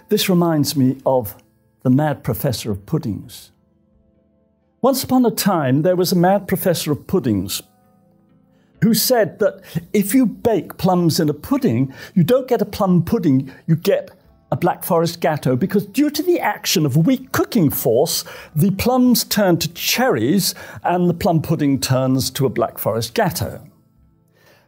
This reminds me of the mad professor of puddings. Once upon a time, there was a mad professor of puddings who said that if you bake plums in a pudding, you don't get a plum pudding, you get a Black Forest gatto, because due to the action of weak cooking force, the plums turn to cherries and the plum pudding turns to a Black Forest gatto.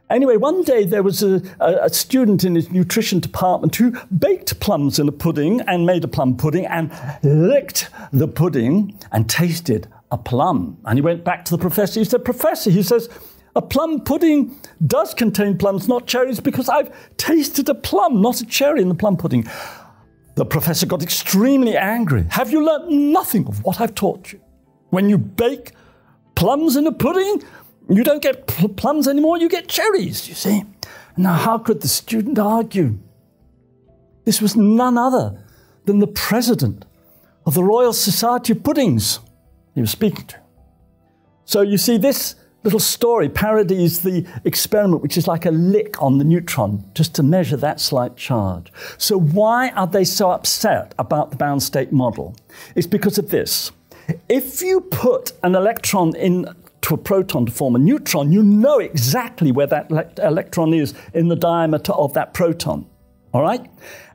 Anyway, one day there was a student in his nutrition department who baked plums in a pudding and made a plum pudding and licked the pudding and tasted a plum. And he went back to the professor. He said, "Professor," he says, "a plum pudding does contain plums, not cherries, because I've tasted a plum, not a cherry in the plum pudding." The professor got extremely angry. "Have you learnt nothing of what I've taught you? When you bake plums in a pudding, you don't get plums anymore, you get cherries, you see." Now, how could the student argue? This was none other than the president of the Royal Society of Puddings he was speaking to. So you see, this little story parodies the experiment, which is like a lick on the neutron, just to measure that slight charge. So why are they so upset about the bound state model? It's because of this. If you put an electron into a proton to form a neutron, you know exactly where that electron is in the diameter of that proton, all right?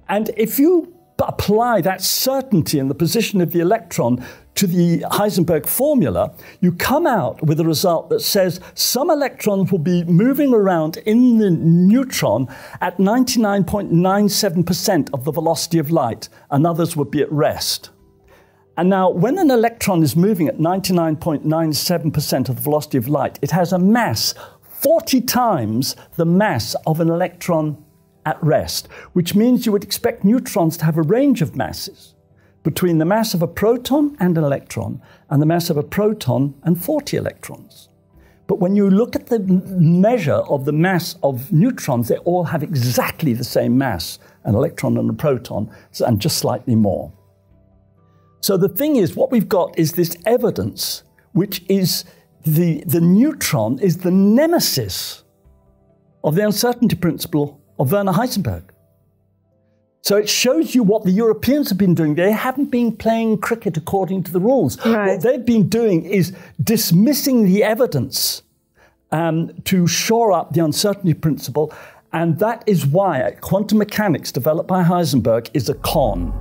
And if you apply that certainty in the position of the electron to the Heisenberg formula, you come out with a result that says some electrons will be moving around in the neutron at 99.97% of the velocity of light, and others would be at rest. And now, when an electron is moving at 99.97% of the velocity of light, it has a mass 40 times the mass of an electron at rest, which means you would expect neutrons to have a range of masses between the mass of a proton and an electron and the mass of a proton and 40 electrons. But when you look at the measure of the mass of neutrons, they all have exactly the same mass, an electron and a proton, and just slightly more. So the thing is, what we've got is this evidence, which is the neutron is the nemesis of the uncertainty principle of Werner Heisenberg. So it shows you what the Europeans have been doing. They haven't been playing cricket according to the rules. Right. What they've been doing is dismissing the evidence to shore up the uncertainty principle. And that is why quantum mechanics developed by Heisenberg is a con.